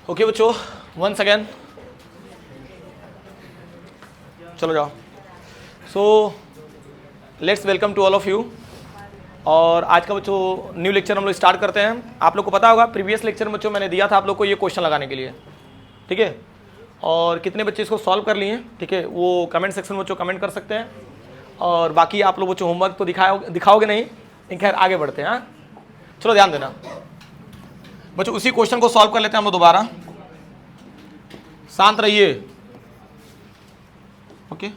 Okay बच्चों, once again चलो जाओ। So let's welcome to all of you. और आज का बच्चों न्यू लेक्चर हम लोग स्टार्ट करते हैं। आप लोग को पता होगा प्रीवियस लेक्चर में बच्चों मैंने दिया था आप लोग को ये क्वेश्चन लगाने के लिए, ठीक है। और कितने बच्चे इसको सॉल्व कर लिए, ठीक है, वो कमेंट सेक्शन में बच्चों कमेंट कर सकते हैं। और बाकी आप लोग बच्चों होमवर्क तो दिखाओगे नहीं, लेकिन खैर आगे बढ़ते हैं। हाँ चलो ध्यान देना बच्चों, उसी क्वेश्चन को सॉल्व कर लेते हैं हम लोग दोबारा। शांत रहिए, ओके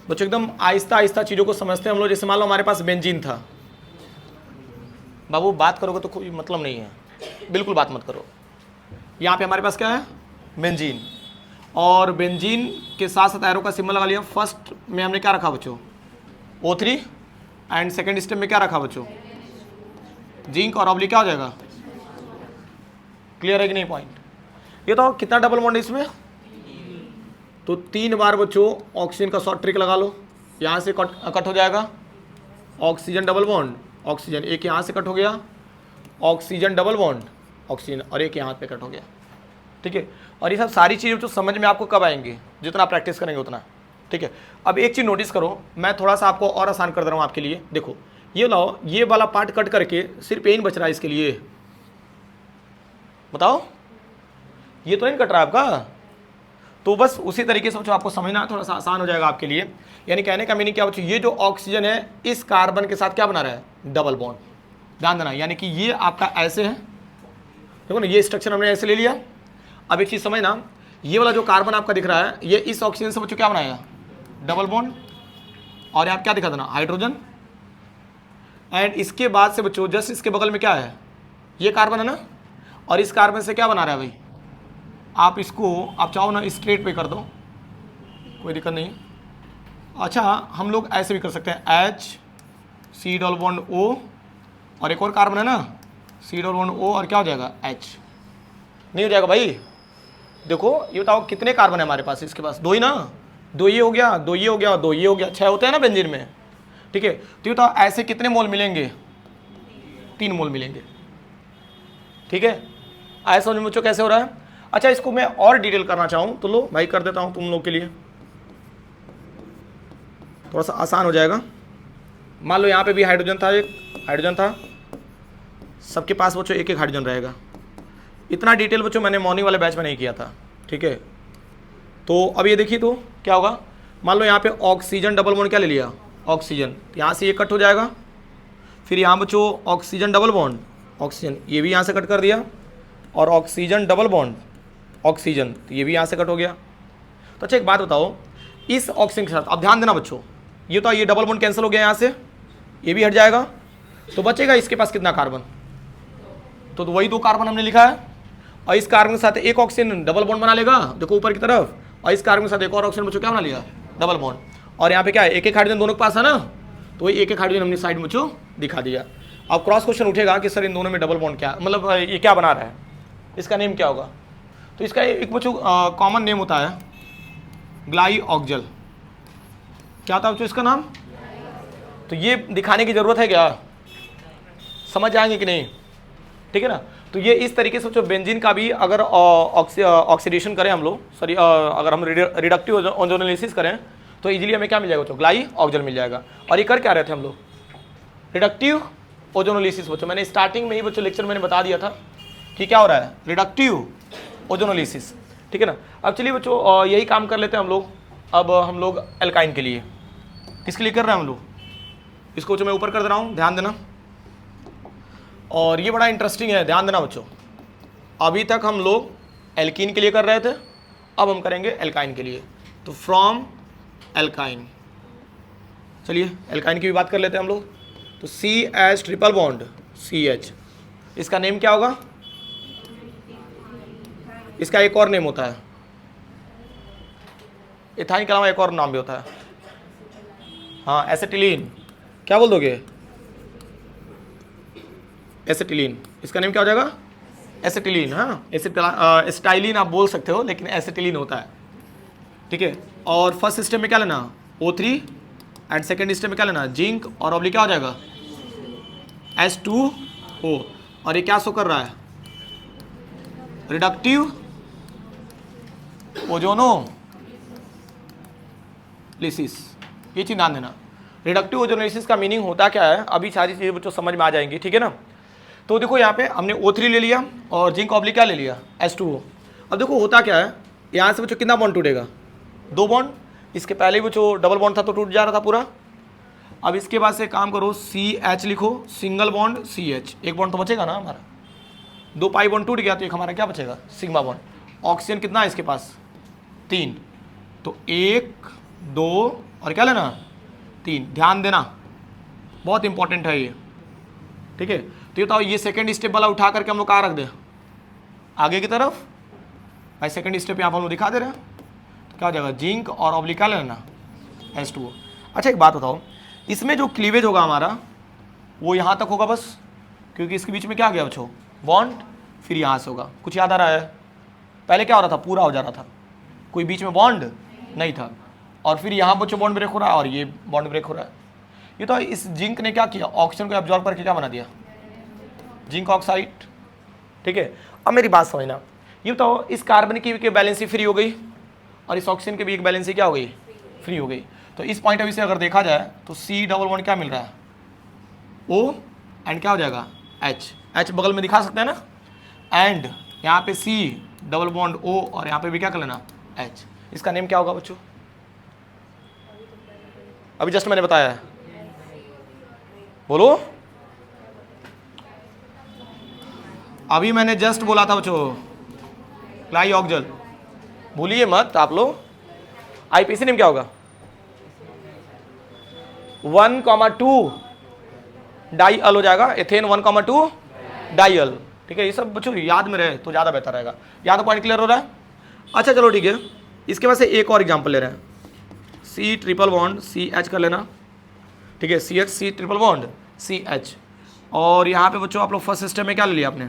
बच्चों, एकदम आहिस्ता आहिस्ता चीज़ों को समझते हैं हम लोग। जैसे मान लो हमारे पास बेंजीन था, बाबू बात करोगे तो कोई मतलब नहीं है, बिल्कुल बात मत करो। यहाँ पे हमारे पास क्या है, बेंजीन, और बेंजीन के साथ साथ एरो का सिंबल लगा लिया। फर्स्ट में हमने क्या रखा बच्चों, O3, एंड सेकेंड स्टेप में क्या रखा बच्चों, जिंक, और ऑब्लिक क्या हो जाएगा, क्लियर है कि नहीं पॉइंट। ये तो कितना डबल बॉन्ड है इसमें, तो 3 बार बच्चों ऑक्सीजन का शॉर्ट ट्रिक लगा लो, यहाँ से कट हो जाएगा ऑक्सीजन डबल बॉन्ड, ऑक्सीजन, एक यहाँ से कट हो गया ऑक्सीजन डबल बॉन्ड ऑक्सीजन, और एक यहाँ पे कट हो गया, ठीक है। और ये सब सारी चीज़ें तो समझ में आपको कब आएंगी, जितना प्रैक्टिस करेंगे उतना, ठीक है। अब एक चीज़ नोटिस करो, मैं थोड़ा सा आपको और आसान कर दे रहा हूँ आपके लिए। देखो ये लाओ, ये वाला पार्ट कट करके सिर्फ पेन बच रहा है इसके लिए, बताओ ये तो नहीं कट रहा है आपका। तो बस उसी तरीके से बच्चों आपको समझना थोड़ा सा आसान हो जाएगा आपके लिए। यानी कहने का मीनिंग क्या बच्चों, ये जो ऑक्सीजन है इस कार्बन के साथ क्या बना रहा है, डबल बॉन्ड। ध्यान देना, यानी कि ये आपका ऐसे है, देखो ना, ये स्ट्रक्चर हमने ऐसे ले लिया। अब एक चीज़ समझना, ये वाला जो कार्बन आपका दिख रहा है, ये इस ऑक्सीजन से बच्चों क्या बनाया, डबल बॉन्ड, और यहाँ क्या दिखा देना, हाइड्रोजन। एंड इसके बाद से बच्चों जस्ट इसके बगल में क्या है, ये कार्बन है ना, और इस कार्बन से क्या बना रहा है भाई, आप इसको आप चाहो ना स्ट्रेट पे कर दो, कोई दिक्कत नहीं। अच्छा हम लोग ऐसे भी कर सकते हैं, H C double bond O, और एक और कार्बन है ना, C डबल बॉन्ड O, और क्या हो जाएगा, H। नहीं हो जाएगा भाई, देखो ये बताओ कितने कार्बन है हमारे पास, इसके पास 2 ही ना, 2 ये हो गया, 2 ये हो गया, 2 ये हो गया, 6 होते हैं ना बेंजीन में, ठीक है। तो ये बताओ ऐसे कितने मोल मिलेंगे, 3 मोल मिलेंगे, ठीक है। ऐसा समझ में बच्चों कैसे हो रहा है। अच्छा इसको मैं और डिटेल करना चाहूँ तो लो भाई कर देता हूँ तुम लोग के लिए, थोड़ा सा आसान हो जाएगा। मान लो यहाँ पे भी हाइड्रोजन था, एक हाइड्रोजन था, सबके पास बच्चों एक एक हाइड्रोजन रहेगा। इतना डिटेल बच्चों मैंने मॉर्निंग वाले बैच में नहीं किया था, ठीक है। तो अब ये देखिए तो क्या होगा, मान लो यहाँ पे ऑक्सीजन डबल बॉन्ड क्या ले लिया, ऑक्सीजन, यहाँ से ये कट हो जाएगा। फिर यहाँ बच्चों ऑक्सीजन डबल बॉन्ड ऑक्सीजन, ये भी यहाँ से कट कर दिया, और ऑक्सीजन डबल बॉन्ड ऑक्सीजन, तो ये भी यहाँ से कट हो गया। तो अच्छा एक बात बताओ, इस ऑक्सीजन के साथ अब ध्यान देना बच्चों, ये तो ये डबल बॉन्ड कैंसिल हो गया यहाँ से, ये भी हट जाएगा, तो बचेगा इसके पास कितना कार्बन, तो वही 2 कार्बन हमने लिखा है। और इस कार्बन के साथ एक ऑक्सीजन डबल बॉन्ड बना लेगा, देखो ऊपर की तरफ, और इस कार्बन के साथ एक और ऑक्सीजन बच्चों क्या बना लिया, डबल बॉन्ड। और यहाँ पे क्या है, एक एक हाइड्रोजन दोनों के पास है ना, तो वही एक एक हाइड्रोजन हमने साइड में बच्चों दिखा दिया। अब क्रॉस क्वेश्चन उठेगा कि सर इन दोनों में डबल बॉन्ड क्या, मतलब ये क्या बना रहा है, इसका नेम क्या होगा। तो इसका एक बच्चों कॉमन नेम होता है ग्लाइऑक्जल। क्या होता है बच्चों इसका नाम, तो ये दिखाने की ज़रूरत है क्या, समझ जाएंगे कि नहीं, ठीक है ना। तो ये इस तरीके से बच्चों बेंजीन का भी अगर ऑक्सीडेशन करें हम लोग, सॉरी अगर हम रिडक्टिव ओजोनोलिसिस करें तो इजीली हमें क्या मिल जाएगा बच्चों, ग्लाइऑक्जल मिल जाएगा। और ये कर क्या रहे थे हम लोग, रिडक्टिव ओजोनोलिसिस बच्चों। मैंने स्टार्टिंग में ही बच्चों लेक्चर मैंने बता दिया था कि क्या हो रहा है, रिडक्टिव ओजोनोलिसिस, ठीक है ना। अब चलिए बच्चों यही काम कर लेते हैं हम लोग। अब हम लोग एल्काइन के लिए, किसके लिए कर रहे हैं हम लोग, इसको बच्चों मैं ऊपर कर दे रहा हूँ, ध्यान देना। और ये बड़ा इंटरेस्टिंग है, ध्यान देना बच्चों। अभी तक हम लोग एल्कीन के लिए कर रहे थे, अब हम करेंगे एल्काइन के लिए। तो फ्रॉम एल्काइन, चलिए एल्काइन की भी बात कर लेते हैं हम लोग। तो CH ट्रिपल बॉन्ड CH, इसका नेम क्या होगा, इसका एक और नेम होता है, इथाइन के अलावा एक और नाम भी होता है, हाँ एसेटिलीन। क्या बोल दोगे, एसेटिलीन, इसका नेम क्या हो जाएगा, एसेटिलीन। हाँ एसिटाइलिन आप बोल सकते हो, लेकिन एसेटिलीन होता है, ठीक है। और फर्स्ट सिस्टम में क्या लेना, O3, एंड सेकेंड सिस्टम में क्या लेना, जिंक, और ऑब्लिक क्या हो जाएगा, H2O। और ये क्या शो कर रहा है, रिडक्टिव ओजोनोलिसिस, ये चीज ध्यान देना। रिडक्टिव ओजोनोलिसिस का मीनिंग होता क्या है, अभी सारी चीजें बच्चों समझ में आ जाएंगी, ठीक है ना। तो देखो यहाँ पे हमने O3 ले लिया और जिंक ऑब्लिक क्या ले लिया, H2O। अब देखो होता क्या है, यहाँ से बच्चों कितना बॉन्ड टूटेगा, 2 बॉन्ड। इसके पहले बच्चों डबल बॉन्ड था तो टूट जा रहा था पूरा। अब इसके बाद से काम करो, CH लिखो, सिंगल बॉन्ड CH, एक बॉन्ड तो बचेगा ना हमारा, 2 पाई बॉन्ड टूट गया तो एक हमारा क्या बचेगा, सिग्मा बॉन्ड। ऑक्सीजन कितना है इसके पास, 3, तो 1 2 और क्या लेना, 3। ध्यान देना, बहुत इंपॉर्टेंट है ये, ठीक है। तो ये बताओ, ये सेकंड स्टेप वाला उठा करके हम लोग कहाँ रख दे, आगे की तरफ। भाई सेकंड स्टेप यहाँ पर हम लोग दिखा दे रहे हैं, तो क्या हो जाएगा, जिंक और ऑब्लिक क्या लेना, H2O। अच्छा एक बात बताओ, इसमें जो क्लीवेज होगा हमारा वो यहाँ तक होगा बस, क्योंकि इसके बीच में क्या गया बच्चों, बॉन्ड, फिर यहाँ से होगा। कुछ याद आ रहा है, पहले क्या हो रहा था, पूरा हो जा रहा था, कोई बीच में बॉन्ड नहीं था, और फिर यहाँ बच्चों बॉन्ड ब्रेक हो रहा है और ये बॉन्ड ब्रेक हो रहा है। ये तो इस जिंक ने क्या किया, ऑक्सीजन को एब्जॉर्ब करके क्या बना दिया, जिंक ऑक्साइड, ठीक है। अब मेरी बात समझना, ये तो इस कार्बन की बैलेंसी फ्री हो गई और इस ऑक्सीजन की भी एक बैलेंसी क्या हो गई, फ्री हो गई। तो इस पॉइंट ऑफ व्यू से अगर देखा जाए तो C डबल बॉन्ड क्या मिल रहा है, O एंड क्या हो जाएगा H बगल में दिखा सकते हैं ना, एंड यहाँ पे C डबल बॉन्ड O और यहाँ पे भी क्या कर लेना, H। इसका नेम क्या होगा बच्चों, अभी जस्ट मैंने बताया है, बोलो। अभी मैंने जस्ट बोला था बच्चों, क्लाई ऑक्जल, भूलिए मत आप लोग। IPC नेम क्या होगा, 1,2 डाई-अल हो जाएगा, एथेन 1,2 डाई-अल, ठीक है। ये सब बच्चों याद में रहे तो ज़्यादा बेहतर रहेगा। यहाँ तो पॉइंट क्लियर हो रहा है। अच्छा चलो ठीक है, इसके बाद से एक और एग्जांपल ले रहे हैं, C ट्रिपल बॉन्ड CH कर लेना, ठीक है, CH C triple bond CH। और यहाँ पे बच्चों आप लोग फर्स्ट सिस्टम में क्या ले लिया आपने,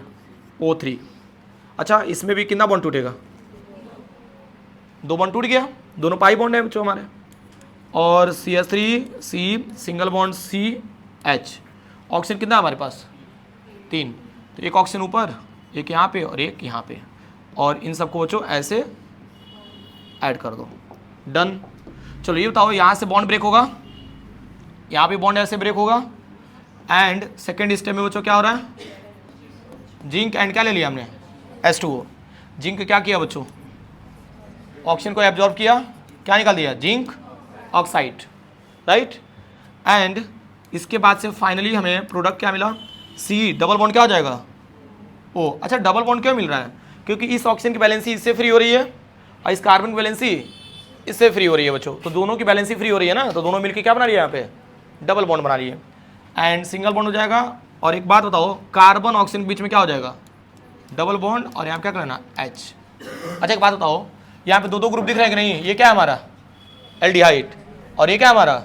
O3। अच्छा इसमें भी कितना बॉन्ड टूटेगा, 2 बॉन्ड टूट गया, दोनों पाई बॉन्ड है बच्चों हमारे। और CH3 C single bond CH, oxygen कितना हमारे पास, 3, तो एक ऑक्सीजन ऊपर, एक यहाँ पे और एक यहाँ पे, और इन सबको बच्चों ऐसे ऐड कर दो, डन। चलो ये बताओ, यहाँ से बॉन्ड ब्रेक होगा, यहाँ पे बॉन्ड ऐसे ब्रेक होगा, एंड सेकेंड स्टेप में बच्चों क्या हो रहा है, जिंक एंड क्या ले लिया हमने, H2O। जिंक क्या किया बच्चों, ऑक्सीजन को एब्जॉर्ब किया, क्या निकाल दिया, जिंक ऑक्साइड, राइट। एंड इसके बाद से फाइनली हमें प्रोडक्ट क्या मिला, C डबल बॉन्ड क्या हो जाएगा, O। अच्छा डबल बॉन्ड क्यों मिल रहा है, क्योंकि इस ऑक्सीजन की बैलेंसी इससे फ्री हो रही है और इस कार्बन की बैलेंसी इससे फ्री हो रही है बच्चों, तो दोनों की बैलेंसी फ्री हो रही है ना, तो दोनों मिलकर क्या बना रही है, यहाँ पे डबल बॉन्ड बना रही है, एंड सिंगल बॉन्ड हो जाएगा। और एक बात बताओ, कार्बन ऑक्सीजन के बीच में क्या हो जाएगा, डबल बॉन्ड, और यहाँ क्या करना, H। अच्छा एक बात बताओ, यहाँ पे 2 ग्रुप दिख रहे हैं कि नहीं, ये क्या है हमारा एल्डिहाइड और ये क्या है हमारा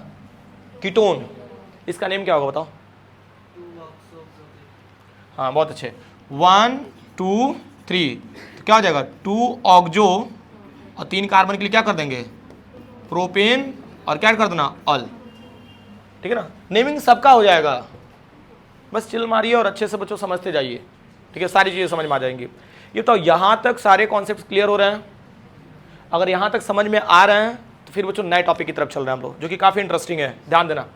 कीटोन, इसका नेम क्या होगा बताओ, हाँ बहुत अच्छे, 1 2 3, तो क्या हो जाएगा 2 ऑक्जो और 3 कार्बन के लिए क्या कर देंगे, प्रोपेन, और क्या कर देना, अल, ठीक है ना। नेमिंग सबका हो जाएगा, बस चिल मारिए और अच्छे से बच्चों समझते जाइए, ठीक है, सारी चीज़ें समझ में आ जाएंगी। ये तो यहाँ तक सारे कॉन्सेप्ट क्लियर हो रहे हैं। अगर यहाँ तक समझ में आ रहे हैं तो फिर बच्चों नए टॉपिक की तरफ चल रहे हैं हम लोग, जो कि काफ़ी इंटरेस्टिंग है, ध्यान देना,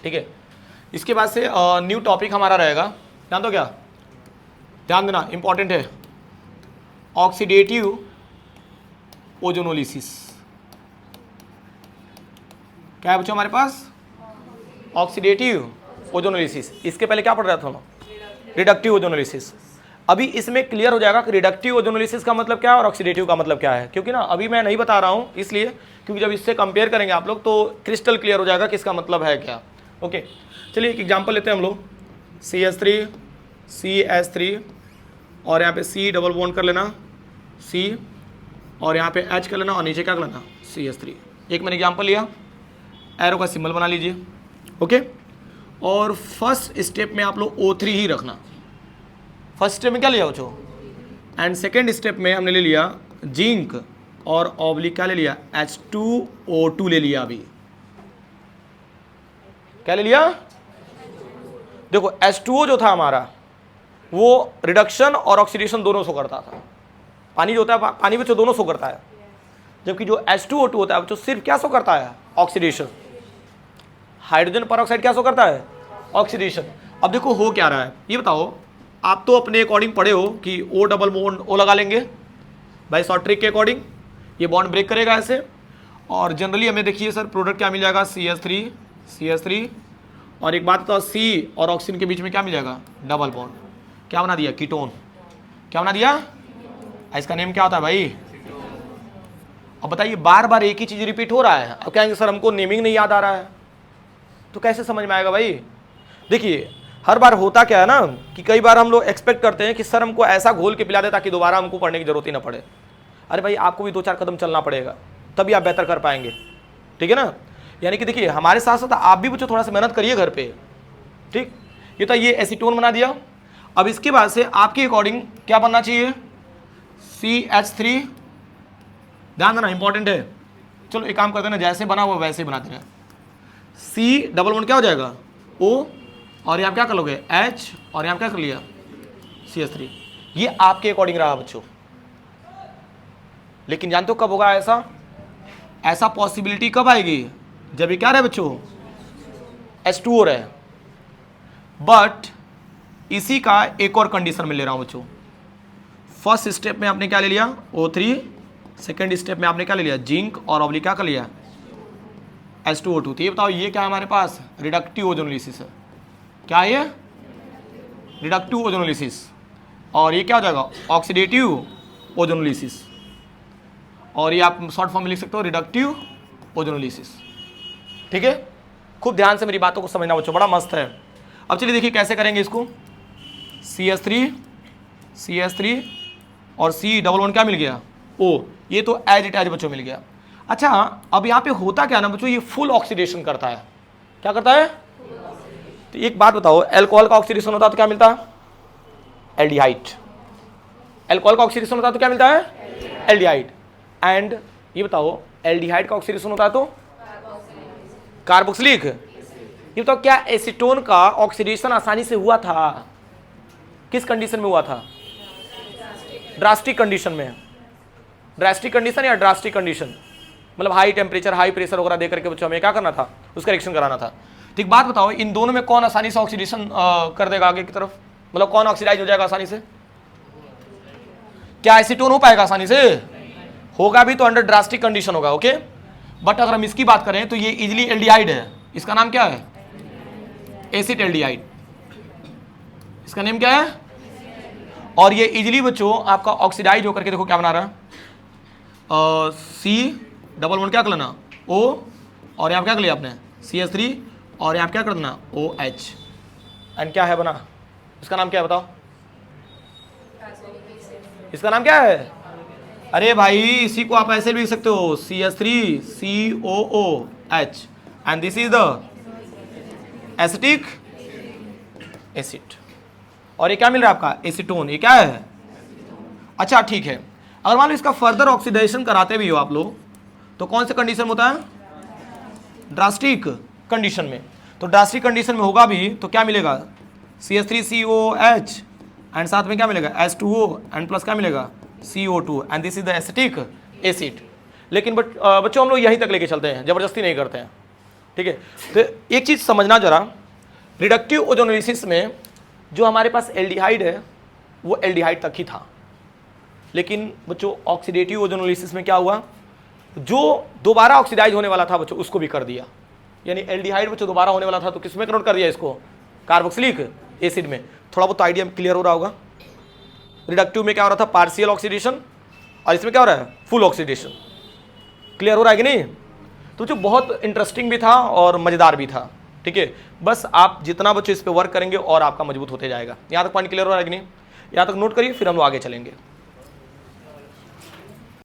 ठीक है। इसके बाद से न्यू टॉपिक हमारा रहेगा, ध्यान दो, क्या ध्यान देना, इंपॉर्टेंट है, ऑक्सीडेटिव ओजोनोलिसिस। क्या है बच्चों हमारे पास, ऑक्सीडेटिव ओजोनोलिसिस। इसके पहले क्या पढ़ रहा था हम, रिडक्टिव ओजोनोलिसिस। अभी इसमें क्लियर हो जाएगा कि रिडक्टिव ओजोनोलिसिस का मतलब क्या है और ऑक्सीडेटिव का मतलब क्या है, क्योंकि ना अभी मैं नहीं बता रहा हूँ इसलिए क्योंकि जब इससे कंपेयर करेंगे आप लोग तो क्रिस्टल क्लियर हो जाएगा कि इसका मतलब है क्या। ओके चलिए एक एग्जांपल लेते हैं हम लोग, CH3 CH3 और यहाँ पे C डबल बॉन्ड कर लेना C और यहाँ पे H कर लेना और नीचे क्या कर लेना CH3। एक मैंने एग्जांपल लिया, एरो का सिंबल बना लीजिए, ओके। और फर्स्ट स्टेप में आप लोग O3 ही रखना, फर्स्ट स्टेप में क्या लिया बच्चों, एंड सेकेंड स्टेप में हमने ले लिया जिंक और ऑब्लिक क्या ले लिया, H2O2 ले लिया। अभी क्या ले लिया, देखो H2O जो था हमारा वो रिडक्शन और ऑक्सीडेशन दोनों से करता था, पानी जो होता है, पानी बच्चों दोनों शो करता है, जबकि जो H2O2 होता है बच्चों सिर्फ क्या शो करता है, ऑक्सीडेशन। हाइड्रोजन परऑक्साइड क्या शो करता है, ऑक्सीडेशन। अब देखो हो क्या रहा है ये बताओ, आप तो अपने अकॉर्डिंग पढ़े हो कि O डबल बॉन्ड O लगा लेंगे भाई शॉर्ट ट्रिक के अकॉर्डिंग, ये बॉन्ड ब्रेक करेगा ऐसे, और जनरली हमें देखिए सर प्रोडक्ट क्या मिल जाएगा, CH3 और एक बात बताओ C और ऑक्सीजन के बीच में क्या मिल जाएगा, डबल बॉन्ड, क्या बना दिया, कीटोन। क्या बना दिया, इसका नेम क्या होता है भाई। अब बताइए बार बार एक ही चीज रिपीट हो रहा है, अब कहेंगे सर हमको नेमिंग नहीं याद आ रहा है, तो कैसे समझ में आएगा भाई। देखिए हर बार होता क्या है ना कि कई बार हम लोग एक्सपेक्ट करते हैं कि सर हमको ऐसा घोल के पिला दे ताकि दोबारा हमको पढ़ने की जरूरत ही ना पड़े। अरे भाई आपको भी 2-4 कदम चलना पड़ेगा तभी आप बेहतर कर पाएंगे, ठीक है ना। यानी कि देखिए हमारे साथ साथ आप भी बच्चों थोड़ा सा मेहनत करिए घर पे, ठीक। ये तो ये एसीटोन बना दिया। अब इसके बाद से आपके अकॉर्डिंग क्या बनना चाहिए, CH3, ध्यान देना इंपॉर्टेंट है। चलो एक काम करते हैं ना, जैसे बना हुआ वैसे बना देना, C डबल बॉन्ड क्या हो जाएगा O, और यहाँ क्या कर लोगे H, और यहाँ क्या कर लिया CH3। ये आपके अकॉर्डिंग रहा बच्चों, लेकिन जानते हो कब होगा ऐसा, ऐसा पॉसिबिलिटी कब आएगी, जब ये क्या रहे बच्चों H2O रहे। बट इसी का एक और कंडीशन में ले रहा हूं बच्चों। फर्स्ट स्टेप में आपने क्या ले लिया O3, सेकेंड स्टेप में आपने क्या ले लिया जिंक, और ऑब्लिक क्या कर लिया H2O2। तो ये बताओ ये क्या है हमारे पास, रिडक्टिव ओजोनोलिसिस है। क्या है ये, रिडक्टिव ओजोनोलिसिस। और ये क्या हो जाएगा ऑक्सीडेटिव ओजोनोलिसिस, और ये आप शॉर्ट फॉर्म में लिख सकते हो रिडक्टिव ओजोनोलिसिस, ठीक है। खूब ध्यान से मेरी बातों को समझना बच्चों, बड़ा मस्त है। अब चलिए देखिए कैसे करेंगे इसको, CH3 और C डबल बॉन्ड क्या मिल गया O, ये तो एज इट एज बच्चों मिल गया। अच्छा अब यहाँ पे होता क्या ना बच्चों, ये फुल ऑक्सीडेशन करता है। क्या करता है, तो एक बात बताओ, अल्कोहल का ऑक्सीडेशन होता है तो क्या मिलता है, एल्डिहाइड। अल्कोहल का ऑक्सीडेशन होता है तो क्या मिलता है, एल्डिहाइड। एंड ये बताओ एल्डिहाइड का ऑक्सीडेशन होता है तो कार्बोक्सिलिक। ये बताओ क्या एसीटोन का ऑक्सीडेशन आसानी से हुआ था, किस कंडीशन में हुआ था, ड्रास्टिक कंडीशन में। ड्रास्टिक कंडीशन या ड्रास्टिक कंडीशन मतलब हाई टेम्परेचर हाई प्रेशर वगैरह दे करके बच्चों हमें क्या करना था, उसका रिएक्शन कराना था। ठीक बात बताओ इन दोनों में कौन आसानी से ऑक्सीडेशन कर देगा आगे की तरफ, मतलब कौन ऑक्सीडाइज हो जाएगा आसानी से, क्या एसीटोन हो पाएगा आसानी से, होगा भी तो अंडर ड्रास्टिक कंडीशन होगा, ओके। बट अगर हम इसकी बात करें तो ये इजिली एल्डिहाइड है, इसका नाम क्या है एसिड एल्डिहाइड, इसका नेम क्या है। और ये इजिली बच्चों आपका ऑक्सीडाइज होकर के देखो क्या बना रहा है, C डबल बॉन्ड क्या कर लेना O, और यहाँ क्या कर लिया आपने CH3, और यहाँ क्या कर देना OH, एंड क्या है बना, इसका नाम क्या है बताओ, इसका नाम क्या है। अरे भाई इसी को आप ऐसे भी लिख सकते हो CH3COOH, and this is the acetic acid. और ये क्या मिल रहा है आपका एसीटोन, ये क्या है। अच्छा ठीक है, अगर मान लो इसका फर्दर ऑक्सीडेशन कराते भी हो आप लोग तो कौन से कंडीशन में होता है, ड्रास्टिक कंडीशन में। तो ड्रास्टिक कंडीशन में होगा भी तो क्या मिलेगा CH3COH, एंड साथ में क्या मिलेगा H2O, एंड प्लस क्या मिलेगा CO2, and this is the acetic acid. लेकिन बच्चों हम लोग यहीं तक लेके चलते हैं, जबरदस्ती नहीं करते हैं, ठीक है। तो एक चीज़ समझना जरा, रिडक्टिव ओजोनोलिसिस में जो हमारे पास एल्डिहाइड है वो एल्डिहाइड तक ही था, लेकिन बच्चों ऑक्सीडेटिव ओजोनोलिसिस में क्या हुआ, जो दोबारा ऑक्सीडाइज होने वाला था बच्चों उसको भी कर दिया। यानी एल्डिहाइड बच्चों दोबारा होने वाला था तो किसमें कन्वर्ट कर दिया इसको, कार्बोक्सिलिक एसिड में। थोड़ा बहुत आइडिया क्लियर हो रहा होगा। रिडक्टिव में क्या हो रहा था, पार्शियल ऑक्सीडेशन, और इसमें क्या हो रहा है, फुल ऑक्सीडेशन। क्लियर हो रहा है कि नहीं। तो जो बहुत इंटरेस्टिंग भी था और मज़ेदार भी था, ठीक है। बस आप जितना बच्चों इस पर वर्क करेंगे और आपका मजबूत होते जाएगा। यहाँ तक पॉइंट क्लियर हो रहा है कि नहीं, यहाँ तक नोट करिए फिर हम लोग आगे चलेंगे।